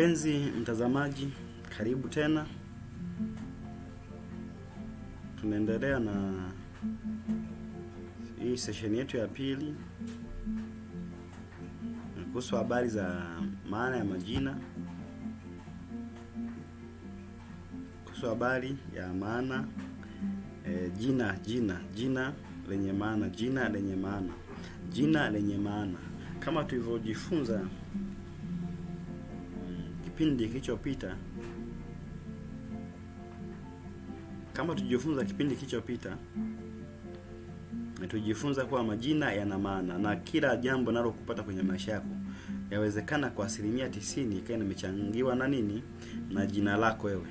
Mpenzi mtazamaji, karibu tena. Tunaendelea na hii session yetu ya pili kuhusu habari za maana ya majina. Kuhusu habari ya maana jina lenye maana, jina lenye maana. Kama tulivyojifunza kipindi kilichopita, tujifunza kuwa majina yana maana, na kila jambo nalo kupata kwenye maisha yako yawezekana kwa 90% ikawa imechangiwa na nini? Na jina lako wewe.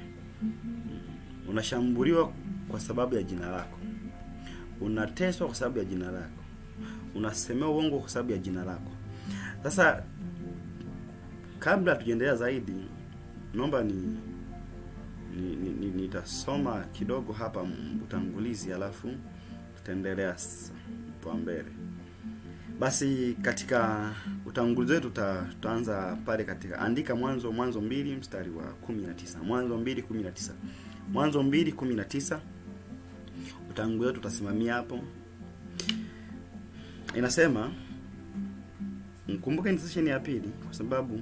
Unashambuliwa kwa sababu ya jina lako. Unateswa kwa sababu ya jina lako. Unasemewa uongo kwa sababu ya jina lako. Sasa kabla tujaendelea zaidi, naomba nitasoma kidogo hapa utangulizi, alafu tutaendelea kwa mbele. Basi katika utangulizi wetu tutaanza pale katika andika Mwanzo 2 mstari wa 19. Mwanzo 2:19. Utangulizi wetu tutasimamia hapo. Inasema, mkumbuke ni session ya pili kwa sababu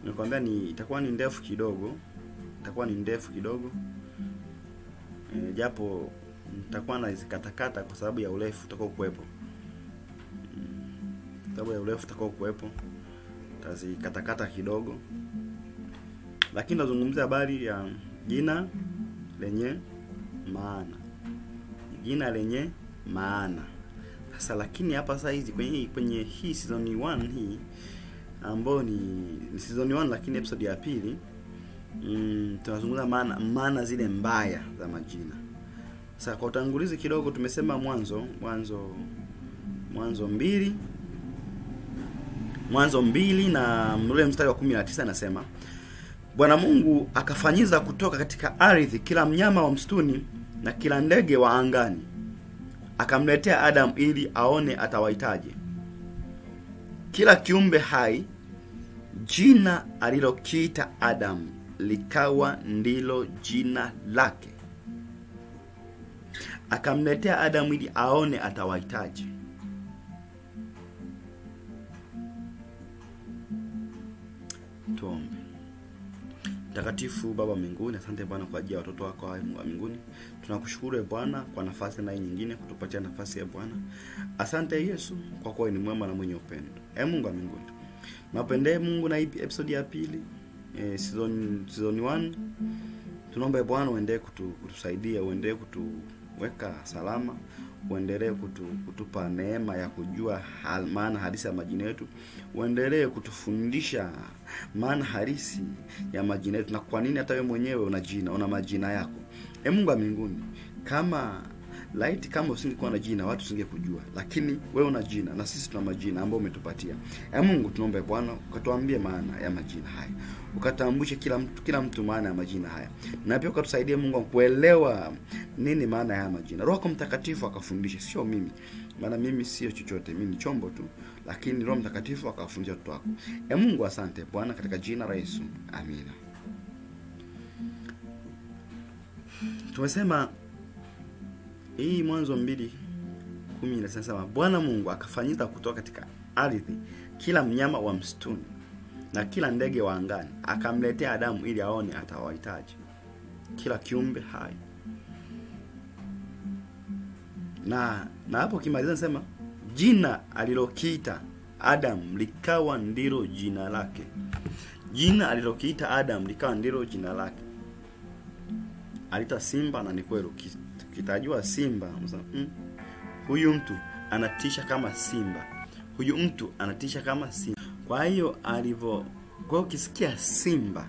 nimekwambia itakuwa ni ndefu kidogo. Japo nitakuwa nazikatakata kwa sababu ya urefu utakao kuwepo. Tazikatakata kidogo. Lakini nazungumzia habari ya jina lenye maana. Sasa lakini hapa sasa hizi kwenye hii season 1 hii ambayo ni season 1 lakini episode ya pili, tunazungumza maana zile mbaya za majina. Sasa kwa utangulizi kidogo tumesema Mwanzo 2 na ule mstari wa 19 anasema, Bwana Mungu akafanyiza kutoka katika ardhi kila mnyama wa msituni na kila ndege wa angani, akamletea Adam ili aone atawaitaje. Kila kiumbe hai jina alilokiita Adam likawa ndilo jina lake. Akamletea Adam ili aone atawaitaje. Tuombe. Mtakatifu Baba mbinguni, asante Bwana kwa ajili ya watoto wako wa mbinguni. Tunakushukuru Bwana kwa nafasi na nyingine kutupatia nafasi ya Bwana. Asante Yesu kwa kuwa ni mwema na mwenye upendo. Mungu wa mbinguni, napende Mungu na hii episode ya pili, season 1. Tunaomba Bwana uendelee kutusaidia, uendelee kutuweka salama, uendelee kutupa neema ya kujua maana halisi ya majina yetu, uendelee kutufundisha maana halisi ya majina yetu, na kwa nini hata wewe mwenyewe una majina yako. Mungu wa mbinguni, kama usingekuwa na jina watu singekujua, lakini wewe una jina na sisi tuna majina ambayo umetupatia. Mungu, tunaomba Bwana ukatuambie maana ya majina haya, ukatambushe kila mtu maana ya majina haya, na pia ukatusaidie Mungu kuelewa nini maana ya majina. Roho Mtakatifu akafundishe, sio mimi, maana mimi sio chochote, mimi ni chombo tu, lakini Roho Mtakatifu akafundisha watu wako. Mungu, asante Bwana, katika jina la Yesu, amina. Tumesema hii Mwanzo 2:10 inasema, Bwana Mungu akafanyiza kutoka katika ardhi kila mnyama wa msituni na kila ndege wa angani, akamletea Adamu ili aone atawaitaje. Kila kiumbe hai. Na hapo kimaliza nasema, jina alilokiita Adam likawa ndilo jina lake. Jina alilokiita Adam likawa ndilo jina lake. Alita simba, na ni kweli kitajua simba, huyu mtu anatisha kama simba. Kwa hiyo kwa ukisikia simba,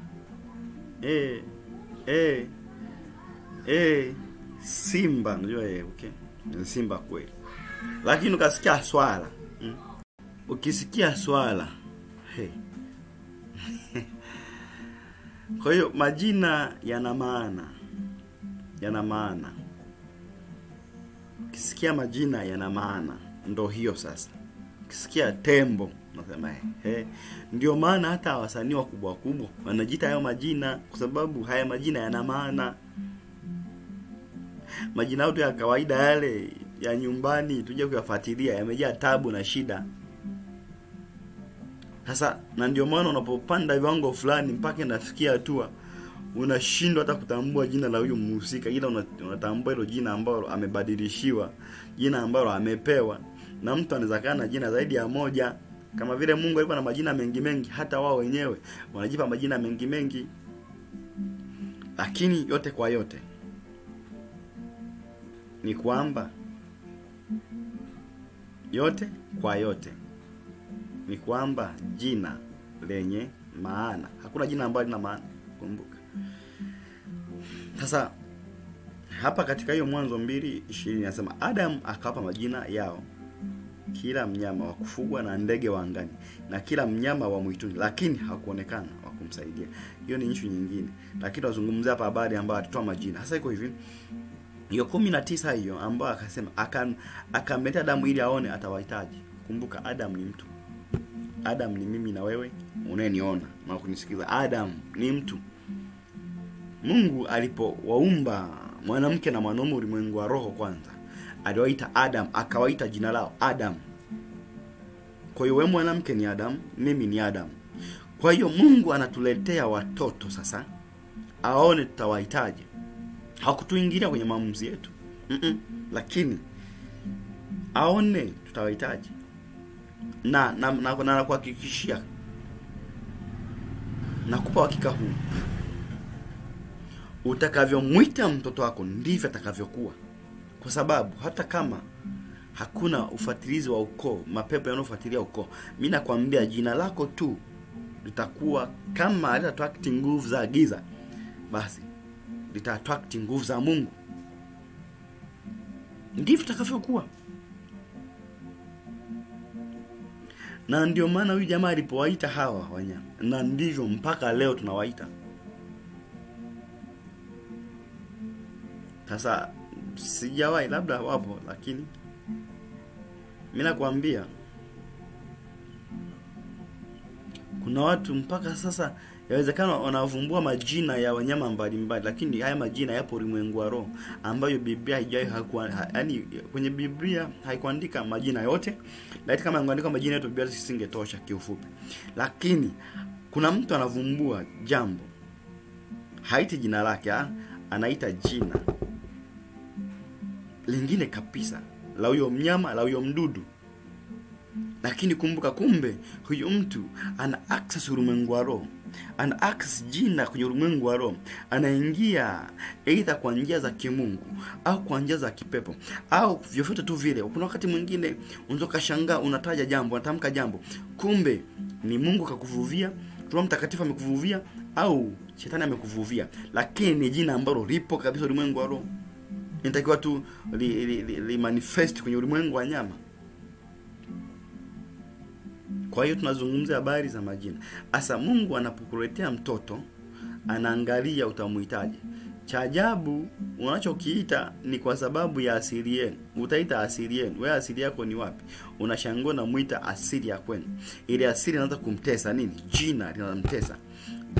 simba, unajua okay, ni simba kweli. Lakini ukasikia swala, ukisikia swala, kwa hiyo majina yana maana. Ukisikia majina yana maana, ndo hiyo sasa. ukisikia tembo unasema ndio maana hata wasanii wakubwa kubwa wanajiita hayo majina, kwa sababu haya majina yana maana. Majina yote ya kawaida yale ya nyumbani tuje kuyafuatilia yamejaa tabu na shida. Sasa na ndio maana unapopanda viwango fulani mpaka inafikia hatua unashindwa hata kutambua jina la huyu mhusika, ila unatambua hilo jina ambalo amebadilishiwa, jina ambalo amepewa. Na mtu anaweza kana na jina zaidi ya moja, kama vile Mungu alikuwa na majina mengi mengi, hata wao wenyewe wanajipa majina mengi mengi. Lakini yote kwa yote ni kwamba ni kwamba jina lenye maana. Hakuna jina ambalo lina maana, kumbuka. Sasa hapa katika hiyo Mwanzo 2:20 inasema Adam akawapa majina yao kila mnyama wa kufugwa na ndege wa angani na kila mnyama wa mwituni, lakini hakuonekana wa kumsaidia. Hiyo ni issue nyingine, lakini tunazungumzia hapa habari ambayo atatoa majina. Sasa iko hivi, hiyo 19 hiyo ambayo akasema akamleta Adamu ili aone atawahitaji. Kumbuka Adam ni mtu. Adam ni mimi na wewe unayeniona na kunisikiza. Adam ni mtu. Mungu alipowaumba mwanamke na mwanaume ulimwengu wa roho kwanza, aliwaita Adam, akawaita jina lao Adam. Kwa hiyo wewe mwanamke ni Adam, mimi ni Adam. Kwa hiyo Mungu anatuletea watoto sasa aone tutawahitaji. Hakutuingilia kwenye maamuzi yetu. Lakini aone tutawahitaji. Na kuhakikishia, nakupa hakika huu, utakavyomwita mtoto wako ndivyo atakavyokuwa. Kwa sababu hata kama hakuna ufuatilizi wa ukoo, mapepo yanayofuatilia ukoo, mimi nakwambia jina lako tu litakuwa kama attract nguvu za giza, basi lita attract nguvu za Mungu. Ndivyo itakavyokuwa. Na ndio maana huyu jamaa alipowaita hawa wanyama, na ndivyo mpaka leo tunawaita. Sasa sijawahi, labda wapo, lakini mimi nakwambia kuna watu mpaka sasa yawezekana wanavumbua majina ya wanyama mbalimbali, lakini haya majina yapo ulimwengu wa roho ambayo Biblia yaani kwenye Biblia haikuandika majina yote. Lakini kama ingeandika majina yote Biblia isingetosha kiufupi. Lakini kuna mtu anavumbua jambo, haiti jina lake, anaita jina lingine kabisa la huyo mnyama, la huyo mdudu. Lakini kumbuka, kumbe huyo mtu ana access ulimwengu wa roho, ana access jina kwenye ulimwengu wa roho, anaingia aidha kwa njia za kimungu au kwa njia za kipepo au vyovyote tu vile. Kuna wakati mwingine unaweza kushangaa, unataja jambo, unatamka jambo, kumbe ni Mungu kakuvuvia, Roho Mtakatifu amekuvuvia au shetani amekuvuvia, lakini ni jina ambalo lipo kabisa ulimwengu wa roho. Inatakiwa tu li manifest kwenye ulimwengu wa nyama. Kwa hiyo tunazungumzia habari za majina. Asa Mungu anapokuletea mtoto, anaangalia utamuhitaji. Cha ajabu unachokiita ni kwa sababu ya asili yenu. Utaita asili yenu. Wewe asili yako ni wapi? Unashangaa na muita asili ya kwenu. Ile asili inaanza kumtesa nini? Jina linamtesa.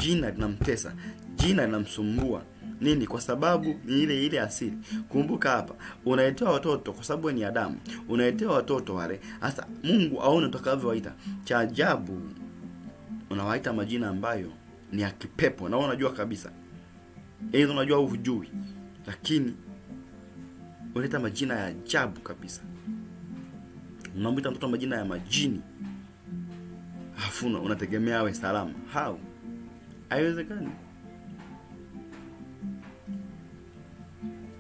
Jina linamtesa. Jina linamsumbua. Nini? Kwa sababu ni ile asili. Kumbuka hapa, unaitoa watoto kwa sababu ni Adamu. Unaitoa watoto wale. Sasa Mungu aone utakavyowaita. Cha ajabu unawaita majina ambayo ni ya kipepo. Na unajua kabisa. Hizo unajua hujui. Lakini unaita majina ya ajabu kabisa. Unamwita mtoto majina ya majini. Hafuna unategemea awe salama. How? Haiwezekani.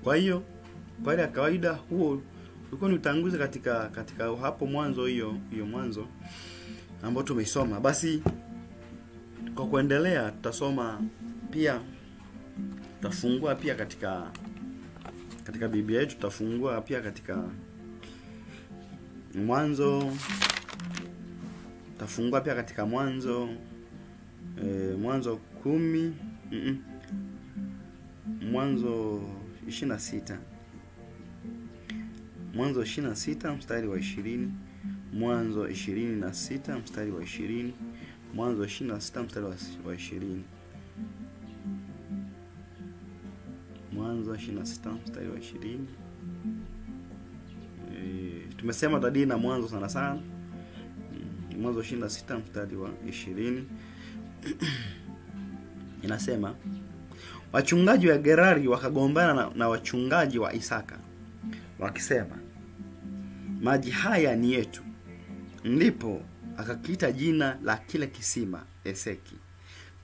Kwa hiyo kwa ile kawaida huo ulikuwa ni utanguzi katika hapo mwanzo, hiyo mwanzo ambao tumeisoma. Basi kwa kuendelea tutasoma pia, tutafungua pia katika Biblia yetu, tutafungua pia katika Mwanzo, tutafungua pia katika Mwanzo Mwanzo 10 Mwanzo 26. Mwanzo 26 mstari wa 20 Mwanzo 26 mstari wa 20. Mwanzo 26 mstari wa 20. Mwanzo 26 mstari wa 20. Tumesema tadii na Mwanzo sana sana. Mwanzo 26 mstari wa 20. Inasema, wachungaji wa Gerari wakagombana na wachungaji wa Isaka, wakisema, maji haya ni yetu. Ndipo akakiita jina la kile kisima Eseki,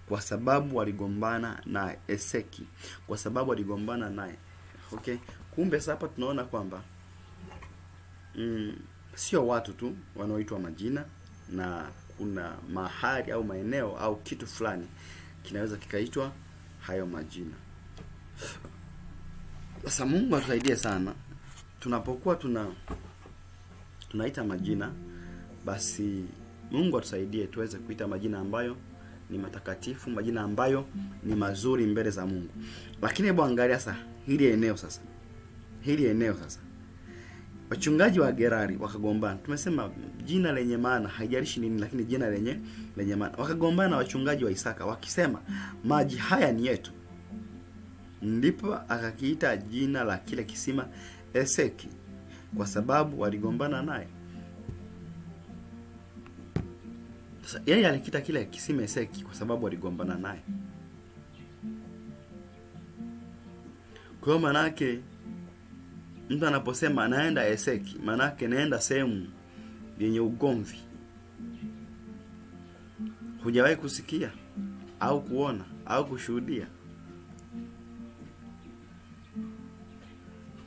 kwa sababu waligombana naye. Eseki, kwa sababu waligombana naye. Okay, kumbe hapa tunaona kwamba sio watu tu wanaoitwa majina, na kuna mahali au maeneo au kitu fulani kinaweza kikaitwa hayo majina. Sasa Mungu atusaidie sana tunapokuwa tunaita majina, basi Mungu atusaidie tuweze kuita majina ambayo ni matakatifu, majina ambayo ni mazuri mbele za Mungu. Lakini hebu angalia sasa hili eneo sasa. Wachungaji wa Gerari wakagombana. Tumesema jina lenye maana haijalishi nini, lakini jina lenye maana. Wakagombana na wachungaji wa Isaka, wakisema, maji haya ni yetu. Ndipo akakiita jina la kile kisima Eseki, kwa sababu waligombana naye. Sasa yeye alikiita kile kisima Eseki kwa sababu waligombana naye. Kwa maana yake mtu anaposema anaenda Eseki, maana yake naenda sehemu yenye ugomvi. Hujawahi kusikia au kuona au kushuhudia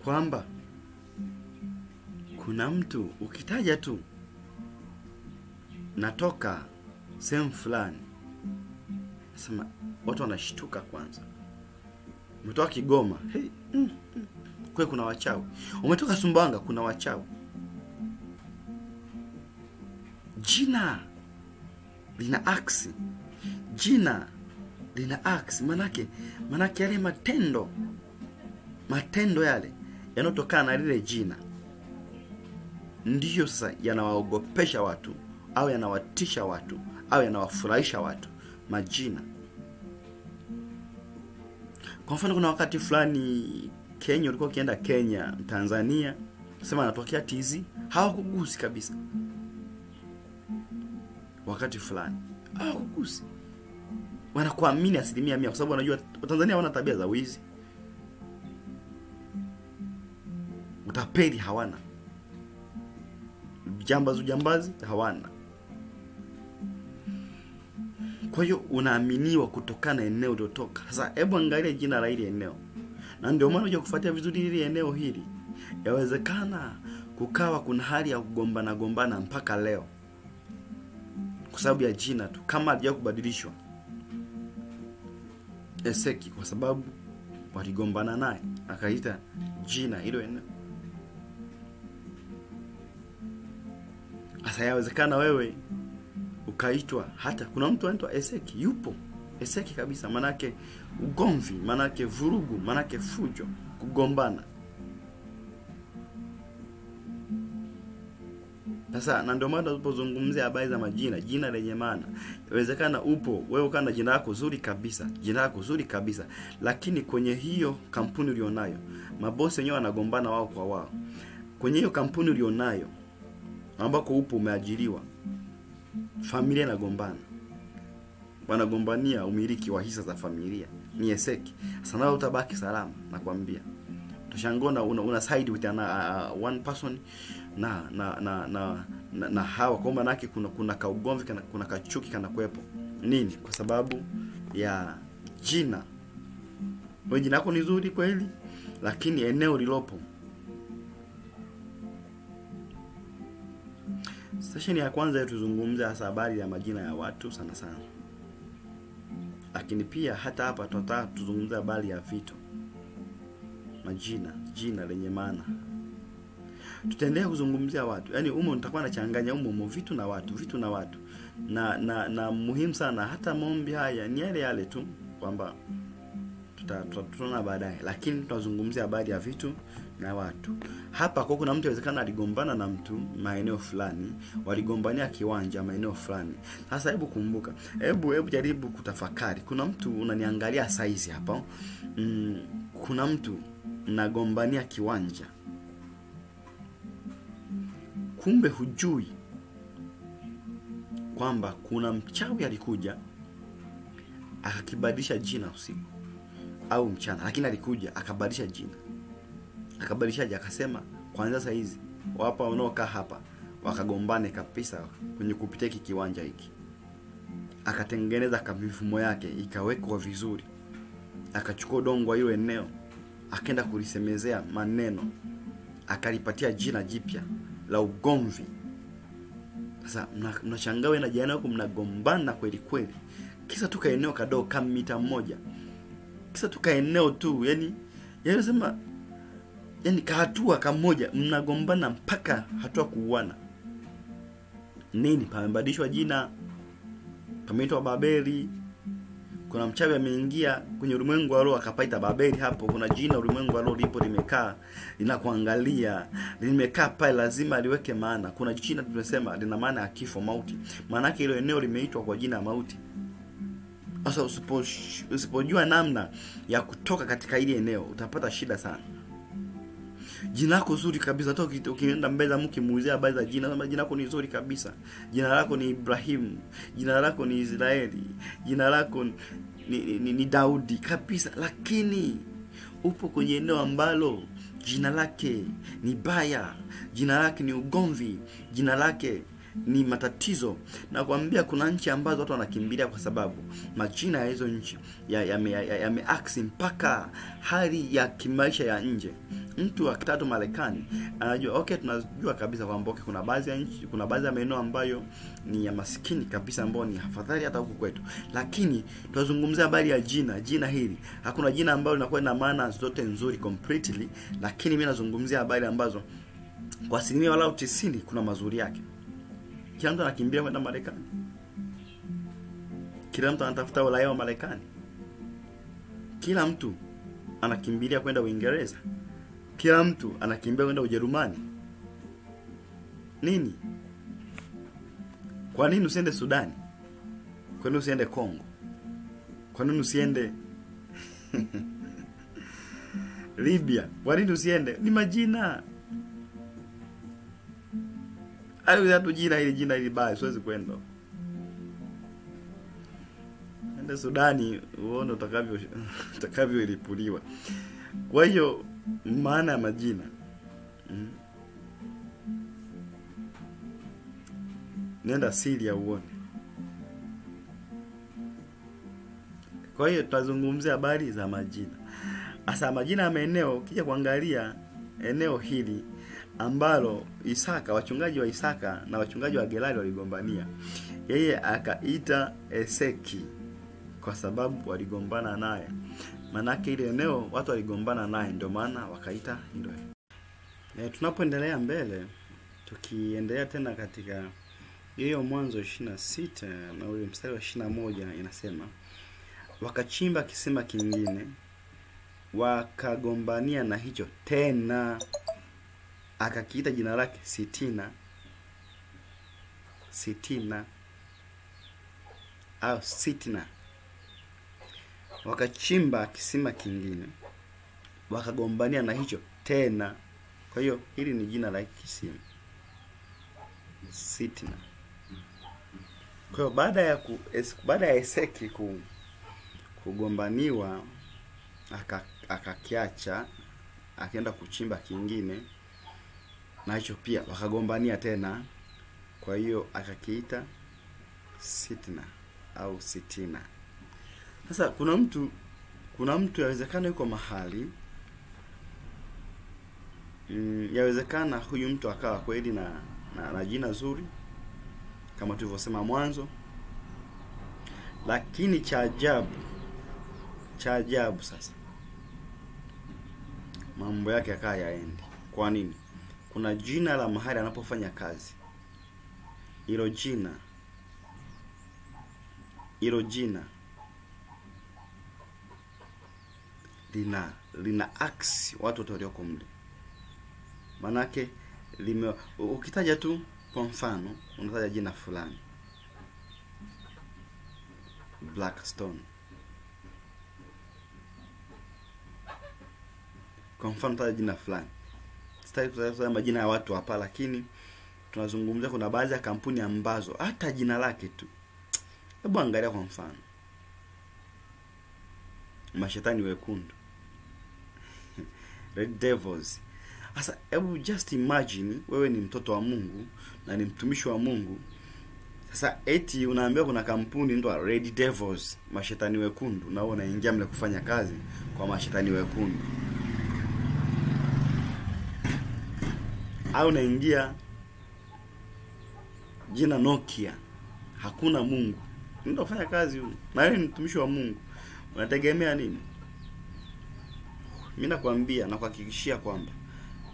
kwamba kuna mtu ukitaja tu natoka sehemu fulani, sema watu wanashtuka kwanza. Umetoka Kigoma, kwa kuna wachawi. Umetoka Sumbawanga, kuna wachawi. Jina lina aksi. Jina lina aksi. Manake yale matendo yale yanotokana na lile jina ndiyo sasa yanawaogopesha watu, au yanawatisha watu, au yanawafurahisha watu. Majina. Kwa mfano kuna wakati fulani Kenya, ulikuwa ukienda Kenya, Tanzania, sema anatokea TZ, hawakugusi kabisa. Wakati fulani hawakugusi. Wanakuamini 100% kwa sababu wanajua Tanzania hawana tabia za wizi. Utapeli hawana. Jambazi hawana. Kwa hiyo unaaminiwa kutokana na eneo uliotoka. Sasa hebu angalia jina la ile eneo. Na ndio maana unajua kufuatia vizuri ile eneo hili. Yawezekana kukawa kuna hali ya kugombana mpaka leo, kwa sababu ya jina tu, kama haja kubadilishwa Eseki, kwa sababu waligombana naye akaita jina hilo eneo. Sasa yawezekana wewe ukaitwa, hata kuna mtu anaitwa Eseki, yupo Eseki kabisa, manake ugomvi, manake vurugu, manake fujo, kugombana. Sasa na ndio maana tunapozungumzia habari za majina, jina lenye maana. Inawezekana upo wewe ukana jina lako zuri kabisa, lakini kwenye hiyo kampuni ulionayo, mabosi wenyewe wanagombana wao kwa wao. Kwenye hiyo kampuni ulionayo ambako upo umeajiriwa, familia inagombana. Wanagombania umiliki wa hisa za familia. Ni Eseki. Sasa nawe utabaki salama, nakwambia. Tushangona una side with one person na hawa, kwa maana yake kuna kaugomvi, kuna kachuki kana kuepo. Nini? Kwa sababu ya jina. Wewe jina lako ni zuri kweli, lakini eneo lilopo. Session ya kwanza tuzungumze hasa habari ya majina ya watu sana sana. Lakini pia hata hapa tutataka tuzungumze habari ya vitu. Majina, jina lenye maana. Tutaendelea kuzungumzia watu. Yaani nitakuwa nachanganya vitu na watu. Na muhimu sana hata maombi haya ni yale tu, kwamba tutaona baadaye, lakini tunazungumzia habari ya vitu na watu. Hapa kwa kuna mtu inawezekana aligombana na mtu maeneo fulani, waligombania kiwanja maeneo fulani. Sasa hebu kumbuka, hebu jaribu kutafakari. Kuna mtu unaniangalia saizi hapa, kuna mtu nagombania kiwanja, kumbe hujui kwamba kuna mchawi alikuja akakibadilisha jina usiku au mchana, lakini alikuja akabadilisha jina. Akabadilishaje? Akasema kwanza saa hizi wapa wanaokaa hapa wakagombane kabisa kwenye kupitia hiki kiwanja hiki. Akatengeneza kamifumo yake ikawekwa vizuri, akachukua udongo wa hilo eneo akaenda kulisemezea maneno, akalipatia jina jipya la ugomvi. Sasa mnashangaa wewe na jirani wako mnagombana kweli kweli, kisa tuka eneo kadogo kama mita moja, kisa tuka eneo tu, yani sema yani kahatua kamoja mnagombana mpaka hatua kuuana. Nini? Pamebadilishwa jina, pameitwa Babeli. Kuna mchawi ameingia kwenye ulimwengu wa roho akapaita Babeli. Hapo kuna jina ulimwengu wa roho lipo limekaa linakuangalia, limekaa pale, lazima aliweke maana. Kuna jina tunasema lina maana ya kifo, mauti. Maana yake ile eneo limeitwa kwa jina mauti. Sasa usipojua namna ya kutoka katika ile eneo utapata shida sana. Jina lako zuri kabisa, hata ukienda mbele za mke muuzia habari za jina, kama jina lako ni zuri kabisa. Jina lako ni Ibrahim, jina lako ni Israeli, jina lako ni Daudi kabisa, lakini upo kwenye eneo ambalo jina lake ni baya, jina lake ni ugomvi, jina lake ni matatizo. Na kuambia kuna nchi ambazo watu wanakimbilia kwa sababu majina ya hizo nchi yameaksi mpaka hali ya kimaisha ya nje. Mtu akitatu Marekani anajua okay, tunajua kabisa kwamba kuna baadhi ya nchi, kuna baadhi ya maeneo ambayo ni ya maskini kabisa, ambao ni afadhali hata huku kwetu. Lakini tunazungumzia habari ya jina hili. Hakuna jina ambalo linakuwa na maana zote nzuri completely, lakini mimi nazungumzia habari ambazo kwa asilimia walau 90 kuna mazuri yake. Kila mtu anakimbia kwenda Marekani. Kila mtu anatafuta uraia wa Marekani. Kila mtu anakimbilia kwenda Uingereza. Kila mtu anakimbia kwenda Ujerumani. Nini? Kwa nini usiende Sudani? Kwa nini usiende Kongo? Kwa nini usiende Libya? Kwa nini usiende? Ni majina. Ayo hatu jina hili baya, siwezi kwenda. Ende Sudani uone utakavyo ilipuliwa. Kwa hiyo maana ya majina. Nenda Syria uone. Kwa hiyo tutazungumzia habari za majina. Asa majina ya maeneo, ukija kuangalia eneo hili ambalo Isaka, wachungaji wa Isaka na wachungaji wa Gerari waligombania, yeye akaita Eseki kwa sababu waligombana naye. Manake ile eneo watu waligombana naye, ndio maana wakaita hilo. Tunapoendelea mbele, tukiendelea tena katika hiyo Mwanzo 26 na ule mstari wa 21 inasema, wakachimba kisima kingine, wakagombania na hicho tena, akakiita jina lake Sitina au Sitina. Wakachimba kisima kingine, wakagombania na hicho tena. Kwa hiyo hili ni jina la kisima, Sitina. Kwa hiyo baada ya Eseki kugombaniwa, akakiacha, akaenda kuchimba kingine, na hicho pia wakagombania tena. Kwa hiyo akakiita Sitina au Sitina. Sasa kuna mtu yawezekana yuko mahali, yawezekana huyu mtu akawa kweli na jina zuri kama tulivyosema mwanzo, lakini cha ajabu sasa mambo yake akawa yaendi. Kwa nini? Kuna jina la mahali anapofanya kazi. Hilo jina lina aksi watu wote walioko mle. Manake ukitaja tu kwa mfano, unataja jina fulani, Blackstone. Kwa mfano unataja jina fulani. Sitaki kutaja majina ya watu hapa, lakini tunazungumzia kuna baadhi ya kampuni ambazo hata jina lake tu. Hebu angalia kwa mfano, mashetani wekundu, Red Devils. Sasa hebu just imagine wewe ni mtoto wa Mungu na ni mtumishi wa Mungu. Sasa eti unaambiwa kuna kampuni ndio Red Devils, mashetani wekundu, na wewe unaingia mle kufanya kazi kwa mashetani wekundu. Au unaingia jina Nokia, hakuna Mungu, ndio kufanya kazi huko, na wewe ni mtumishi wa Mungu. Unategemea nini? Mimi nakwambia na kuhakikishia kwamba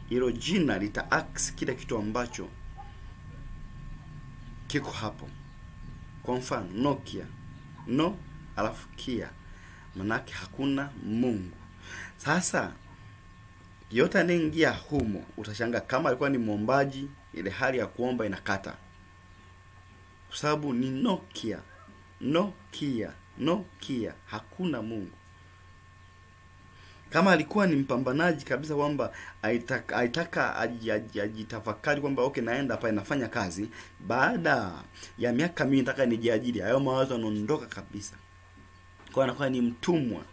hilo jina litaax kila kitu ambacho kiko hapo. Kwa mfano Nokia, no alafu Kia, manake hakuna Mungu. Sasa yote anaingia humo, utashangaa kama alikuwa ni muombaji, ile hali ya kuomba inakata, kwa sababu ni Nokia, Nokia, hakuna Mungu. Kama alikuwa ni mpambanaji kabisa kwamba aitaka ajitafakari kwamba okay, naenda hapa nafanya kazi, baada ya miaka mingi nataka nijiajiri, hayo mawazo yanaondoka kabisa. Kwa anakuwa ni mtumwa,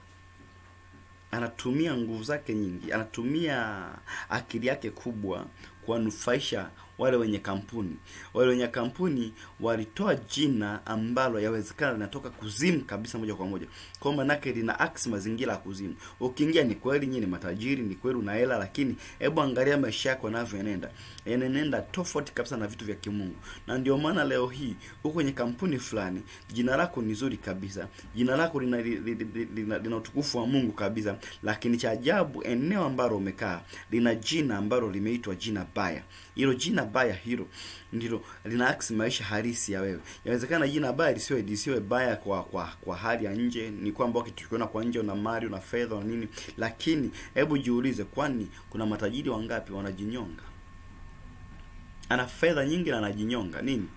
anatumia nguvu zake nyingi, anatumia akili yake kubwa kuwanufaisha wale wenye kampuni. Wale wenye kampuni walitoa jina ambalo yawezekana linatoka kuzimu kabisa moja kwa moja. Kwa maana yake lina aksi mazingira ya kuzimu. Ukiingia ni kweli nyinyi ni matajiri, ni kweli una hela, lakini hebu angalia maisha yako yanavyoenenda. Yanaenda tofauti kabisa na vitu vya kimungu. Na ndio maana leo hii uko kwenye kampuni fulani, jina lako ni zuri kabisa, jina lako lina utukufu wa Mungu kabisa, lakini cha ajabu eneo ambalo umekaa lina jina ambalo limeitwa jina baya. Hilo jina baya hilo ndilo linaaksi maisha halisi ya wewe. Inawezekana jina baya lisiwe baya kwa hali ya nje, ni kwamba ukitukiona kwa nje una mali, una fedha na nini, lakini hebu jiulize, kwani kuna matajiri wangapi wanajinyonga? Ana fedha nyingi na anajinyonga nini?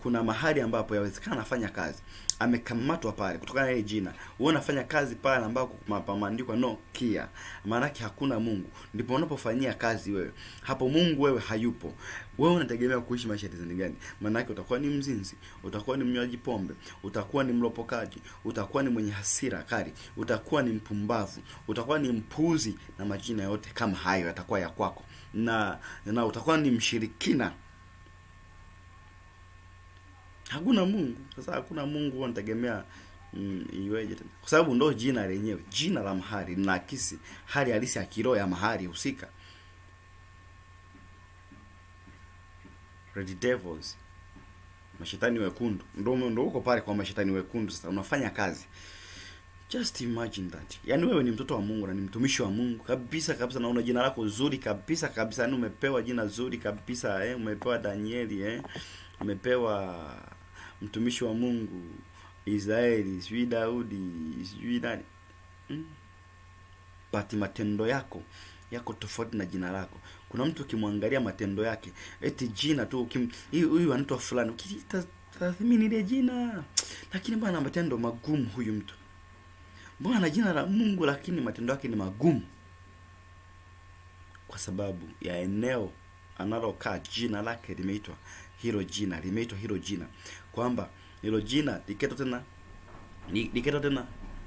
Kuna mahali ambapo yawezekana anafanya kazi, amekamatwa pale kutokana na ile jina. Wewe unafanya kazi pale ambako pameandikwa Nokia, maana yake hakuna Mungu. Ndipo unapofanyia kazi wewe, hapo Mungu wewe hayupo. Wewe unategemea kuishi maisha ya design gani? Maana yake utakuwa ni mzinzi, utakuwa ni mnywaji pombe, utakuwa ni mlopokaji, utakuwa ni mwenye hasira kali, utakuwa ni mpumbavu, utakuwa ni mpuzi, na majina yote kama hayo yatakuwa ya kwako. Na utakuwa ni mshirikina. Hakuna Mungu. Sasa hakuna Mungu, wanategemea iweje tena? Kwa sababu ndo jina lenyewe, jina la mahali linaakisi hali halisi ya kiroho ya mahali husika. Red Devils, mashetani wekundu, ndo uko pale kwa mashetani wekundu. Sasa unafanya kazi. Just imagine that. Yaani wewe ni mtoto wa Mungu na ni mtumishi wa Mungu kabisa kabisa, na una jina lako zuri kabisa kabisa, yaani umepewa jina zuri kabisa, umepewa Danieli, umepewa mtumishi wa Mungu Israeli, sijui Daudi, sijui nani. But matendo yako tofauti na jina lako. Kuna mtu ukimwangalia matendo yake, eti jina tu huyu anaitwa fulani, ukitathmini ile jina, lakini bwana matendo magumu huyu mtu. Mbona ana jina la Mungu lakini matendo yake ni magumu? Kwa sababu ya eneo analokaa, jina lake limeitwa hilo jina, kwamba hilo jina liketo tena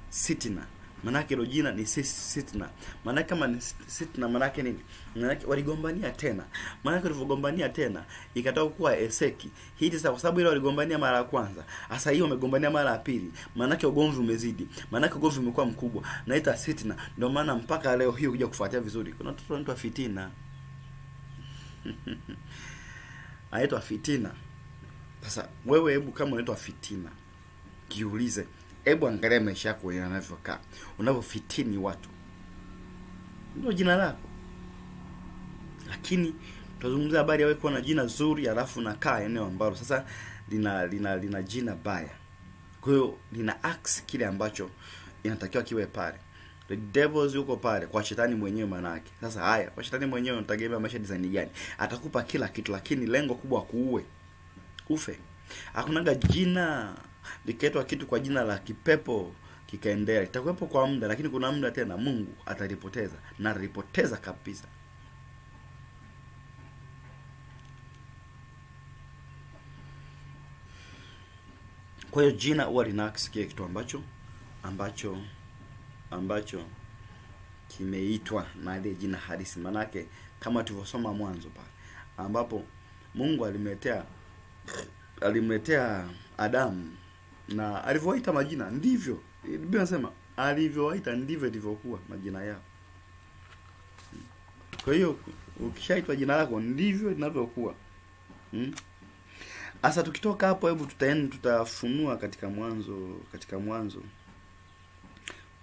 Sitna. Manake hilo jina ni Sitna. Manake kama ni Sitna, manake nini? Manake waligombania tena. Manake waligombania tena ikatoka kuwa Eseki. Hii sasa kwa sababu ile waligombania mara ya kwanza, sasa hiyo wamegombania mara ya pili. Manake ugomvi umezidi. Manake ugomvi umekuwa mkubwa. Naita Sitna. Ndio maana mpaka leo hii ukija kufuatia vizuri, kuna mtoto anaitwa Fitina. Anaitwa Fitina. Sasa wewe hebu kama unaitwa Fitina, jiulize, hebu angalia maisha yako yanavyokaa. Unavyofitini watu. Ndio jina lako. Lakini tunazungumzia habari ya wewe kuwa na jina zuri alafu unakaa eneo ambalo sasa lina jina baya. Kwa hiyo lina axe kile ambacho inatakiwa kiwe pale. The devils yuko pale kwa shetani mwenyewe manake. Sasa haya, kwa shetani mwenyewe unategemea maisha design gani? Atakupa kila kitu lakini lengo kubwa kuue. Ufe. Hakunaga jina likaitwa kitu kwa jina la kipepo kikaendelea. Itakuwepo kwa muda lakini kuna muda tena Mungu atalipoteza na alipoteza kabisa. Kwa hiyo jina huwa linakisi kile kitu ambacho kimeitwa na ile jina halisi. Manake kama tulivyosoma mwanzo pale ambapo Mungu alimletea Adamu na alivyowaita majina ndivyo Biblia inasema alivyowaita ndivyo ilivyokuwa majina yao. Kwa hiyo ukishaitwa jina lako ndivyo linavyokuwa. Asa tukitoka hapo hebu tutafunua katika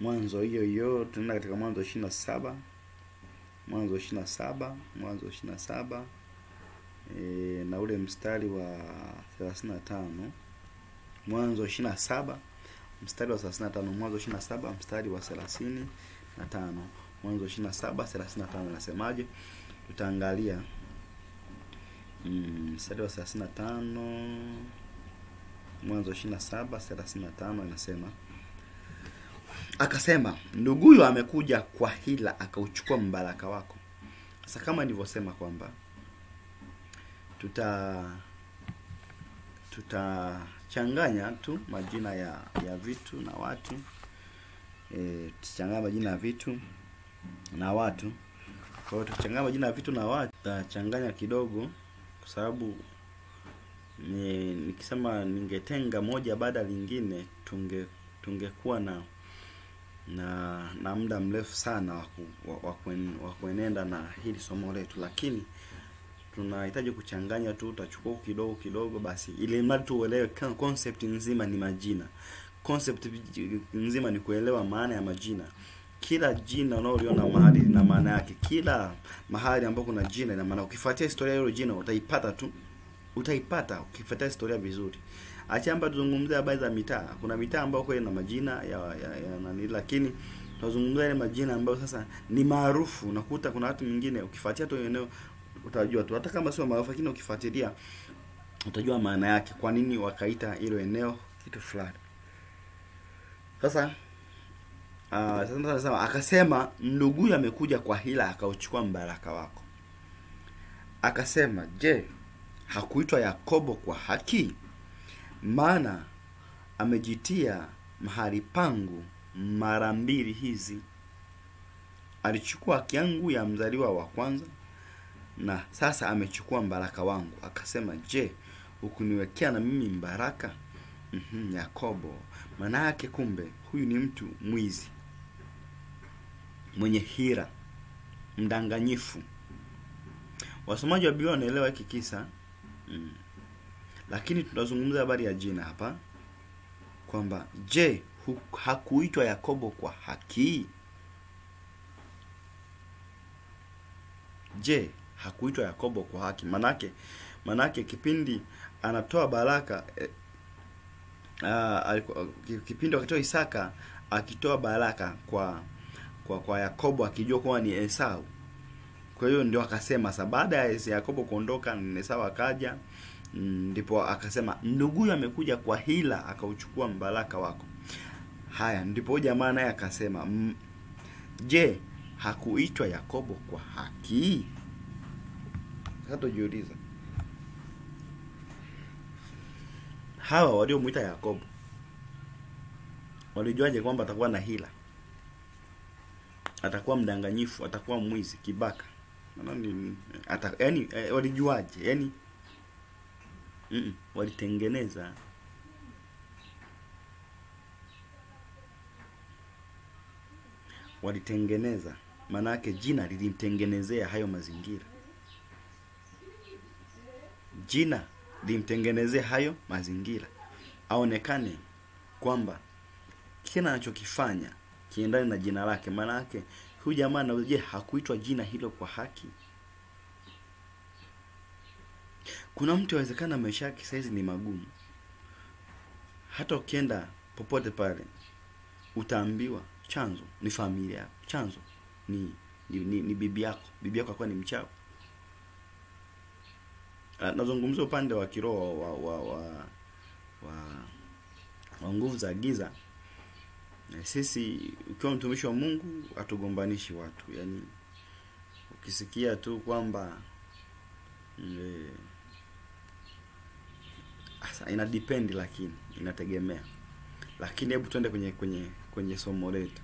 mwanzo hiyo tunaenda katika Mwanzo 27. Mwanzo 27 na ule mstari wa 35. Mwanzo 27 mstari wa 35. Mwanzo 27 mstari wa 35. Mwanzo 27:35 nasemaje? Tutaangalia mstari wa 35. Mwanzo 27:35 inasema, akasema nduguyo amekuja kwa hila akauchukua mbaraka wako. Sasa kama nilivyosema kwamba tutachanganya tu majina ya vitu na watu. Tutachanganya majina ya vitu na watu. Kwa hiyo tukichanganya majina ya vitu na watu, tutachanganya kidogo kwa sababu nikisema ningetenga moja baada lingine tungekuwa na muda mrefu sana wa kuenenda na hili somo letu, lakini tunahitaji kuchanganya tu, utachukua kidogo basi ili mradi tu uelewe concept nzima ni majina. Concept nzima ni kuelewa maana ya majina. Kila jina unaoliona mahali lina maana yake. Kila mahali ambapo kuna jina ina maana. Ukifuatia historia ya jina utaipata ukifuatia historia vizuri. Acha amba tuzungumzie habari za mitaa. Kuna mitaa ambayo kwa ina majina ya nani, lakini tunazungumzia ile majina ambayo sasa ni maarufu. Unakuta kuna watu wengine ukifuatia tu eneo utajua tu, hata kama sio maarufu lakini ukifuatilia utajua maana yake, kwa nini wakaita ile eneo kitu fulani. Sasa nasema akasema nduguyo amekuja kwa hila akauchukua mbaraka wako. Akasema, je, hakuitwa Yakobo kwa haki? Maana amejitia mahali pangu mara mbili hizi. Alichukua haki yangu ya mzaliwa wa kwanza na sasa amechukua mbaraka wangu. Akasema, je, hukuniwekea na mimi mbaraka? Yakobo. Maana yake kumbe huyu ni mtu mwizi, mwenye hila, mdanganyifu. Wasomaji wa Biblia wanaelewa hiki kisa. Lakini tunazungumza habari ya jina hapa kwamba je, hakuitwa Yakobo kwa haki? Je, hakuitwa Yakobo kwa haki? Manake kipindi anatoa baraka kipindi wakati Isaka akitoa baraka kwa Yakobo akijua kwa ni Esau. Kwa hiyo ndio akasema sasa baada ya Yakobo kuondoka Esau akaja, ndipo akasema nduguyo amekuja kwa hila akauchukua mbaraka wako. Haya ndipo jamaa naye akasema je, hakuitwa Yakobo kwa haki? Sasa tujiuliza, hawa waliomuita Yakobo walijuaje kwamba atakuwa na hila, atakuwa mdanganyifu, atakuwa mwizi, kibaka? Walijuaje? Walitengeneza. Manake jina lilimtengenezea hayo mazingira. Jina lilimtengenezea hayo mazingira aonekane kwamba kile anachokifanya kiendane na jina lake. Manake huyu jamaa na je, hakuitwa jina hilo kwa haki? Kuna mtu awezekana maisha yake saizi ni magumu. Hata ukienda popote pale utaambiwa chanzo ni familia yako, chanzo ni bibi yako. Bibi yako akawa ni mchawi. Nazungumzia upande wa kiroho wa nguvu za giza. Sisi ukiwa mtumishi wa Mungu hatugombanishi watu. Yaani ukisikia tu kwamba ina depend, lakini inategemea. Lakini hebu tuende kwenye somo letu.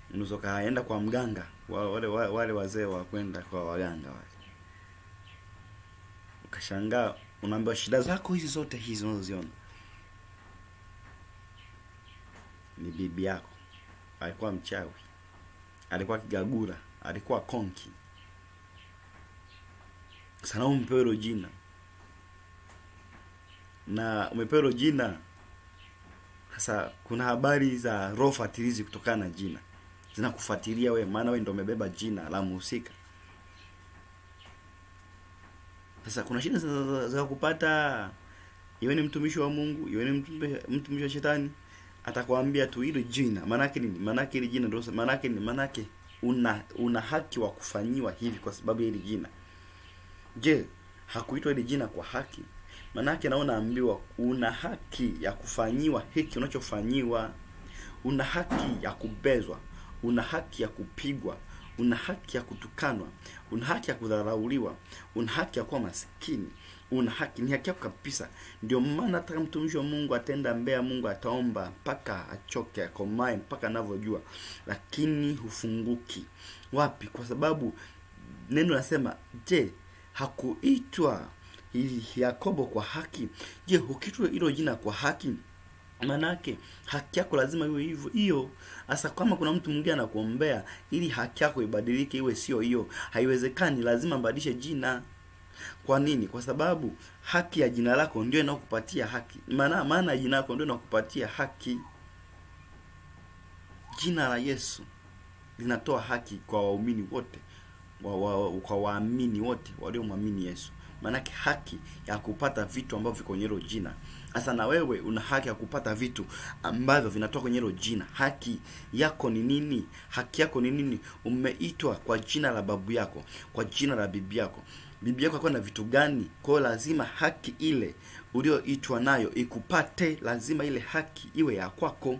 Unaweza kaenda kwa mganga, wale wazee wa kwenda kwa waganga wale. Ukashangaa unaambiwa shida zako hizi zote hizi unazoziona ni bibi yako. Alikuwa mchawi, alikuwa kigagura, alikuwa konki. Sana umpewe jina. Na umepewa jina. Sasa kuna habari za roho fatilizi kutokana na jina. Zinakufuatilia wewe, maana wewe ndio umebeba jina la mhusika. Sasa kuna shida za kupata, iwe ni mtumishi wa Mungu, iwe ni mtumishi wa shetani, atakwambia tu hilo jina. Maana yake nini? Maana yake ile jina ndio maana yake ni maana yake una haki wa kufanyiwa hivi kwa sababu ya ile jina. Je, hakuitwa ile jina kwa haki? Maana yake naona ambiwa una haki ya kufanyiwa hiki unachofanyiwa. Una haki ya kubezwa, una haki ya kupigwa, una haki ya kutukanwa, una haki ya kudharauliwa, una haki ya kuwa maskini, una haki, ni haki yako kabisa. Ndio maana hata mtumishi wa Mungu atenda mbele ya Mungu, ataomba mpaka achoke, akomae mpaka anavyojua, lakini hufunguki. Wapi? Kwa sababu neno nasema, je, hakuitwa Yakobo kwa haki? Je, ukitwa hilo jina kwa haki? Manake haki yako lazima iwe hivyo hiyo. Sasa kama kuna mtu mwingine anakuombea ili haki yako ibadilike iwe sio hiyo, haiwezekani. Lazima mbadilishe jina. Kwa nini? Kwa sababu haki ya jina lako ndio inakupatia haki. Maana jina lako ndio inakupatia haki. Jina la Yesu linatoa haki kwa waumini wote, kwa waamini wote waliomwamini Yesu. Manake haki ya kupata vitu ambavyo viko kwenye hilo jina. Sasa na wewe una haki ya kupata vitu ambavyo vinatoka kwenye hilo jina. Haki yako ni nini? Haki yako ni nini? Umeitwa kwa jina la babu yako, kwa jina la bibi yako. Bibi yako alikuwa na vitu gani? Kwa lazima haki ile ulioitwa nayo ikupate, lazima ile haki iwe ya kwako.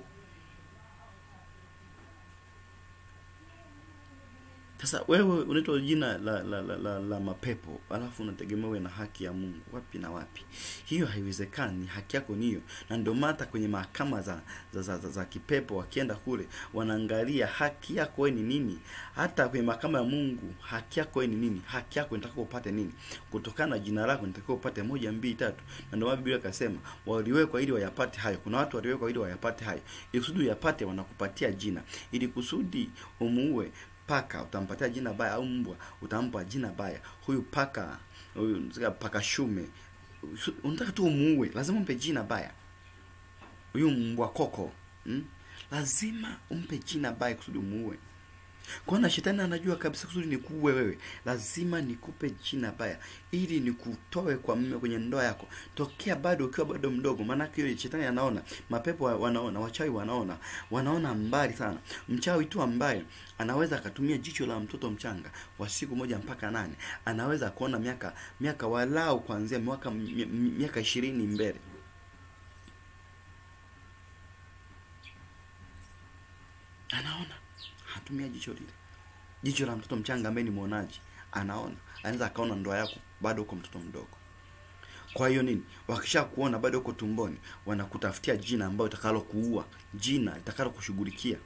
Sasa wewe unaitwa jina la mapepo, alafu unategemea uwe na haki ya Mungu. Wapi na wapi? Hiyo haiwezekani. Haki yako ni hiyo. Na ndio maana kwenye mahakama za kipepo wakienda kule, wanaangalia haki yako wewe ni nini. Hata kwenye mahakama ya Mungu, haki yako wewe ni nini? Haki yako inataka upate nini? Kutokana na jina lako inataka upate 1 2 3. Na ndio maana Biblia ikasema, waliwekwa ili wayapate hayo. Kuna watu waliwekwa ili wayapate hayo. Ili kusudi uyapate wanakupatia jina. Ili kusudi umuue paka utampatia jina baya, au mbwa utampa jina baya. Huyu paka, huyu paka shume, unataka tu umuue, lazima umpe jina baya. Huyu mbwa koko, lazima umpe jina baya kusudi umuue. Kwa na shetani anajua kabisa kusudi nikuue wewe, lazima nikupe jina baya ili nikutoe kwa mume kwenye ndoa yako. Tokea bado ukiwa bado mdogo, maana yule shetani anaona, mapepo wanaona, wachawi wanaona mbali sana. Mchawi tu ambaye anaweza akatumia jicho la mtoto mchanga wa siku 1 mpaka 8, anaweza kuona miaka walau kuanzia miaka 20 mbele. Anaona, hatumia jicho lile, jicho la mtoto mchanga ambaye ni muonaji. Anaona, anaweza akaona ndoa yako bado uko mtoto mdogo. Kwa hiyo nini? Wakisha kuona bado uko tumboni, wanakutafutia jina ambalo litakalo kuua, jina litakalo kushughulikia,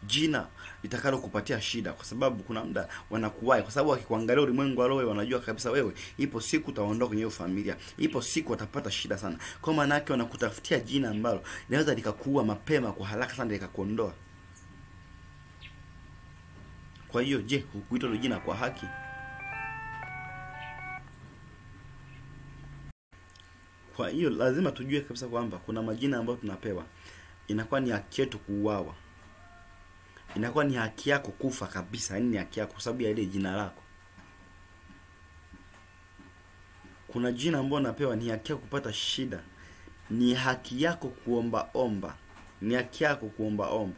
jina litakalo kupatia shida. Kwa sababu kuna muda wanakuwai, kwa sababu wakikuangalia ulimwengu wa roho wanajua kabisa wewe ipo siku utaondoka kwenye hiyo familia, ipo siku watapata shida sana. Kwa maana yake wanakutafutia jina ambalo linaweza likakuua mapema kwa haraka sana, likakuondoa. Kwa hiyo je, hukuitwa jina kwa haki? Kwa hiyo lazima tujue kabisa kwamba kuna majina ambayo tunapewa inakuwa ni haki yetu kuuawa. Inakuwa ni haki yako kufa kabisa, yaani ni haki yako kwa sababu ya ile jina lako. Kuna jina ambalo unapewa ni haki yako kupata shida. Ni haki yako kuomba. Ni haki yako kuomba omba.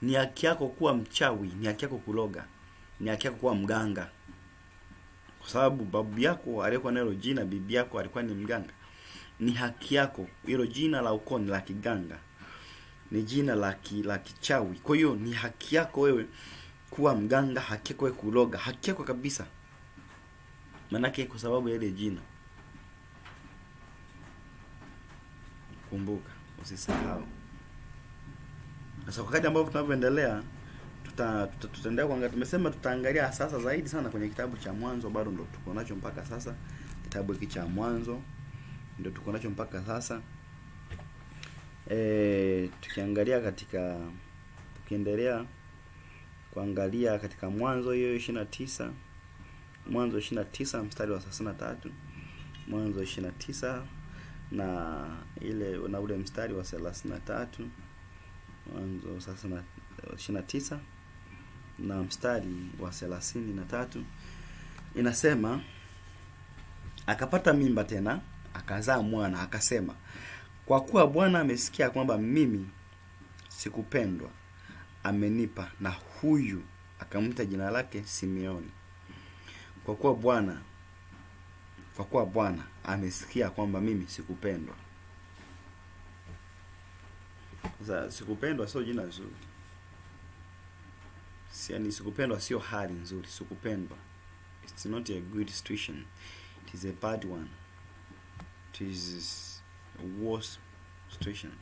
Ni haki yako kuwa mchawi, ni haki yako kuloga. Ni haki yako kuwa mganga. Kwa sababu babu yako alikuwa na hilo jina, bibi yako alikuwa ni mganga. Ni haki yako. Hilo jina la ukoo ni la kiganga. Ni jina la kichawi. Kwa hiyo ni haki yako wewe kuwa mganga, haki yako wewe kuloga, haki yako kabisa. Manake kwa sababu ya ile jina. Kumbuka, usisahau. Sasa wakati ambapo tunavyoendelea tutaendelea kuangalia, tumesema tutaangalia sasa zaidi sana kwenye kitabu cha Mwanzo, bado ndo tuko nacho mpaka sasa. Kitabu hiki cha Mwanzo ndio tuko nacho mpaka sasa. Tukiendelea kuangalia katika Mwanzo hiyo 29, Mwanzo 29 mstari wa 33, Mwanzo 29 na ule mstari wa 33, Mwanzo sasa 29 na mstari wa 33 inasema, akapata mimba tena, akazaa mwana, akasema, kwa kuwa Bwana amesikia kwamba mimi sikupendwa, amenipa na huyu, akamta jina lake Simeoni. Kwa kuwa Bwana amesikia kwamba mimi sikupendwa. Sasa sikupendwa sio jina zuri. Yaani sikupendwa sio hali nzuri, sikupendwa. It's not a good situation. It is a bad one. It is a worse situation.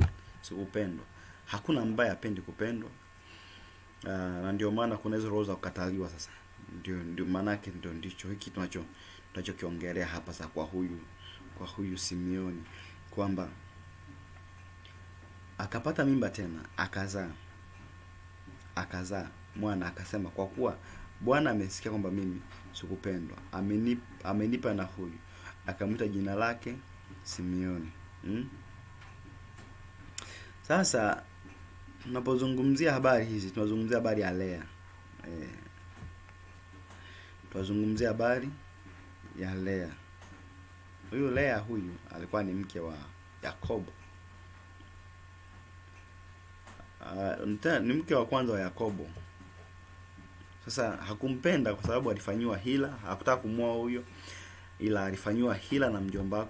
Sikupendwa. Hakuna ambaye hapendi kupendwa. Na ndio maana kuna hizo roho za kukataliwa sasa. Ndio maana yake ndicho hiki tunachokiongelea hapa sasa kwa huyu Simeoni, kwamba akapata mimba tena, akazaa mwana, akasema, kwa kuwa Bwana amesikia kwamba mimi sikupendwa, amenipa na huyu, akamwita jina lake Simeoni. Sasa tunapozungumzia habari hizi, tunazungumzia habari ya Lea. Tunazungumzia habari ya Lea. Huyu Lea alikuwa ni mke wa Yakobo. Ni mke wa kwanza wa Yakobo. Sasa hakumpenda kwa sababu alifanyiwa hila, hakutaka kumuoa huyo, ila alifanyiwa hila na mjomba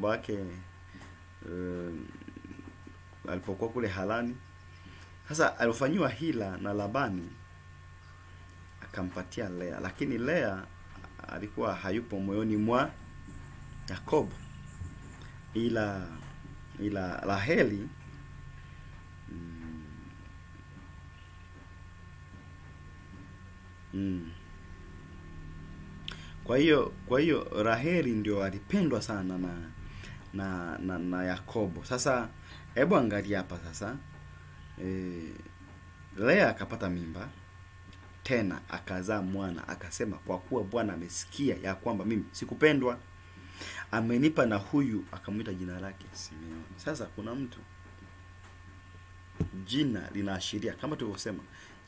wake alipokuwa kule Harani. Sasa alifanyiwa hila na Labani, akampatia Lea, lakini Lea alikuwa hayupo moyoni mwa Yakobo. Ila Raheli Kwa hiyo Raheli ndio alipendwa sana na Yakobo. Sasa hebu angalia hapa sasa. Lea akapata mimba tena, akazaa mwana, akasema, kwa kuwa Bwana amesikia ya kwamba mimi sikupendwa, amenipa na huyu, akamwita jina lake Simeoni. Sasa kuna mtu jina linaashiria, kama tulivyosema,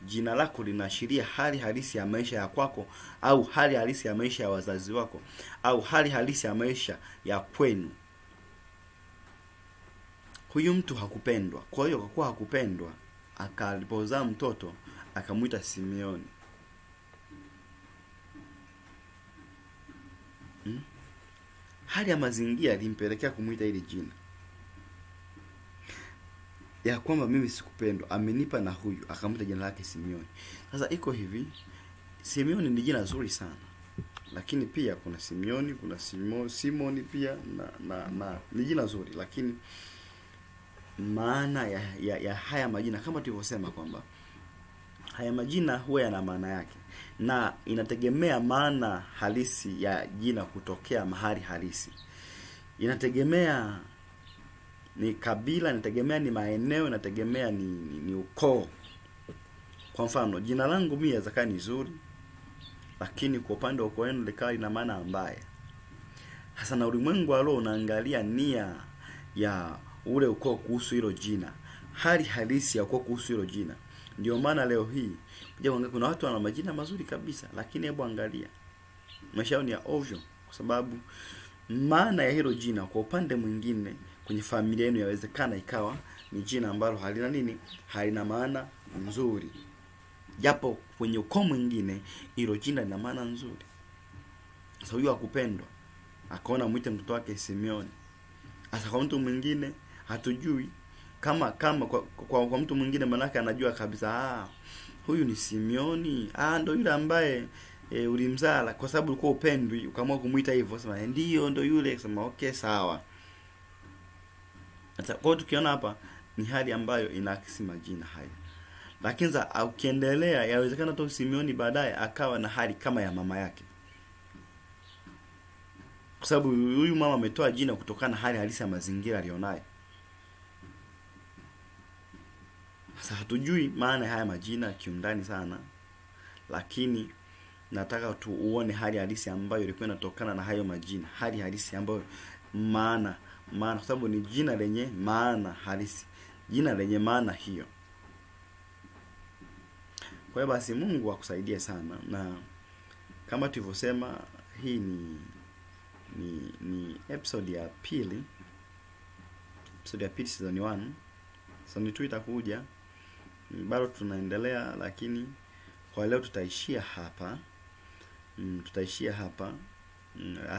jina lako linaashiria hali halisi ya maisha ya kwako, au hali halisi ya maisha ya wazazi wako, au hali halisi ya maisha ya kwenu. Huyu mtu hakupendwa. Kwa hiyo kwa kuwa hakupendwa, akalipozaa mtoto akamwita Simeoni. Hali ya mazingira ilimpelekea kumwita ile jina, ya kwamba mimi sikupendwa, amenipa na huyu, akamwita jina lake Simeoni. Sasa iko hivi, Simeoni ni jina zuri sana, lakini pia kuna Simeoni, kuna Simoni pia na ni jina zuri, lakini maana ya haya majina, kama tulivyosema kwamba haya majina huwa yana maana yake, na inategemea maana halisi ya jina kutokea mahali halisi. Inategemea ni kabila, inategemea ni maeneo, inategemea ni ukoo. Kwa mfano, jina langu mimi yazaka ni zuri, lakini kwa upande wa ukoo wenu likawa lina maana mbaya. Hasa na ulimwengu wa roho unaangalia nia ya ule ukoo kuhusu hilo jina, hali halisi ya ukoo kuhusu hilo jina. Ndio maana leo hii kuna watu wana majina mazuri kabisa, lakini hebu angalia maisha yao ni ya ovyo, kwa sababu maana ya hilo jina kwa upande mwingine kwenye familia yenu yawezekana ikawa ni jina ambalo halina nini? Halina maana nzuri. Japo kwenye ukoo mwingine hilo jina lina maana nzuri. Sasa huyu akupendwa akaona muite mtoto wake Simeoni. Sasa kwa mtu mwingine hatujui kama kwa mtu mwingine manake anajua kabisa huyu ni Simeoni, ndio yule ambaye ulimzala, kwa sababu ulikuwa upendwi ukaamua kumuita hivyo. Sema ndio yule. Sema okay, sawa. Sasa kwa tukiona hapa ni hali ambayo inaakisi majina haya. Lakini ukiendelea yawezekana tu Simeoni baadaye akawa na hali kama ya mama yake. Kwa sababu huyu mama ametoa jina kutokana na hali halisi ya mazingira alionayo. Sasa hatujui maana haya majina kiundani sana, lakini nataka uone hali halisi ambayo ilikuwa inatokana na hayo majina, hali halisi ambayo maana kwa sababu ni jina lenye maana halisi, jina lenye maana hiyo. Kwa hiyo basi Mungu akusaidie sana, na kama tulivyosema hii ni episode ya pili season 1. Season 2 itakuja, bado tunaendelea, lakini kwa leo tutaishia hapa.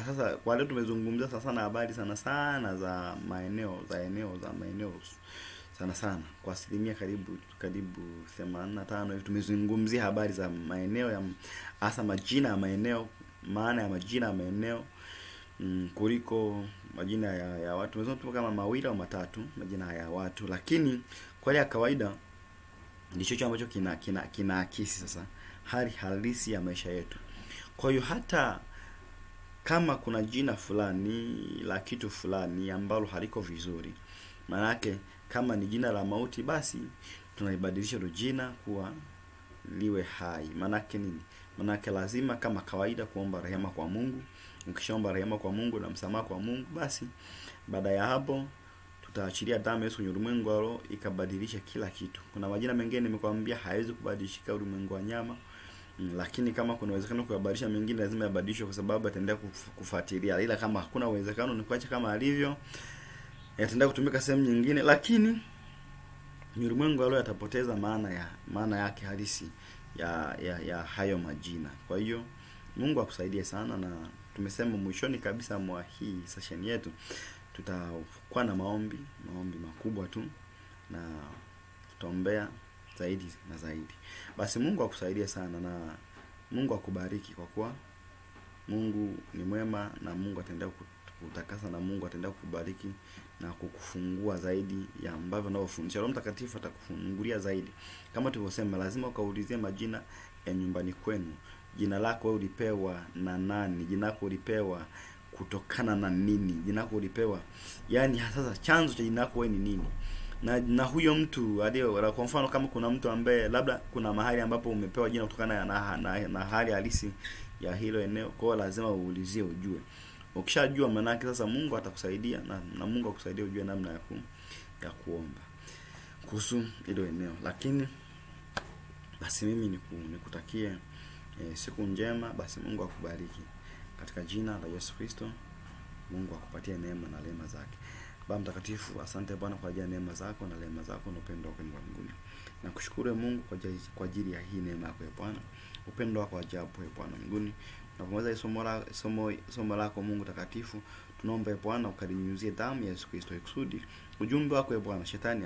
Sasa kwa leo tumezungumzia sana habari sana za maeneo sana kwa asilimia karibu 85 hivi tumezungumzia habari za maeneo ya hasa majina ya maeneo, maana ya majina ya maeneo kuliko majina ya watu. Tumezungumza kama mawili au matatu majina ya watu, lakini kwa ya kawaida ndicho kitu ambacho kinaakisi sasa hali halisi ya maisha yetu. Kwa hiyo hata kama kuna jina fulani la kitu fulani ambalo haliko vizuri, maana yake kama ni jina la mauti, basi tunaibadilisha hilo jina kuwa liwe hai. Maana yake nini? Maana yake lazima kama kawaida kuomba rehema kwa Mungu. Ukishaomba rehema kwa Mungu na msamaha kwa Mungu, basi baada ya hapo tutaachilia damu Yesu kwenye ulimwengu wa roho ikabadilisha kila kitu. Kuna majina mengine nimekwambia haiwezi kubadilishika ulimwengu wa nyama, lakini kama kuna uwezekano kubadilisha mengine lazima yabadilishwe, kwa sababu ataendelea kufuatilia. Ila kama hakuna uwezekano ni kuacha kama alivyo, yataendelea kutumika sehemu nyingine, lakini ulimwengu wa roho atapoteza maana yake halisi ya hayo majina. Kwa hiyo Mungu akusaidie sana, na tumesema mwishoni kabisa mwa hii session yetu tutakuwa na maombi makubwa tu, na tutaombea zaidi na zaidi. Basi Mungu akusaidie sana, na Mungu akubariki, kwa kuwa Mungu ni mwema, na Mungu ataendelea kutakasa, na Mungu ataendelea kukubariki na kukufungua zaidi ya ambavyo unavyofundisha. Roho Mtakatifu atakufungulia zaidi. Kama tulivyosema, lazima ukaulizie majina ya nyumbani kwenu. Jina lako wewe ulipewa na nani? Jina lako ulipewa kutokana na nini? Jina lako ulipewa, yani sasa chanzo cha jina lako wewe ni nini? Na huyo mtu alio, kwa mfano kama kuna mtu ambaye labda kuna mahali ambapo umepewa jina kutokana na hali halisi ya hilo eneo, kwa hiyo lazima uulizie ujue. Ukishajua maana yake sasa Mungu atakusaidia, na Mungu akusaidie ujue namna ya kuomba kuhusu hilo eneo. Lakini basi mimi nikutakie siku njema. Basi Mungu akubariki katika jina la Yesu Kristo. Mungu akupatie neema na rehema zake. Baba Mtakatifu, asante Bwana kwa ajili ya neema zako na rehema zako na upendo wako mbinguni. Nakushukuru Mungu kwa ajili ya hii neema yako Bwana. Upendo wako ajabu Bwana mbinguni. Na kumaliza somo lako Mungu takatifu, tunaomba Bwana ukalinyunyuzie damu ya Yesu Kristo ikusudi ujumbe wako Bwana shetani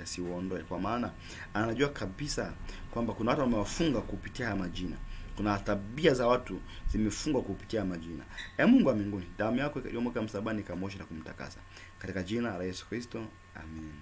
asiuondoe, kwa maana anajua kabisa kwamba kuna watu wamewafunga kupitia majina. Kuna tabia za watu zimefungwa kupitia majina. Mungu wa mbinguni, damu yako iliyomwagwa msalabani ikamosha na kumtakasa. Katika jina la Yesu Kristo, amen.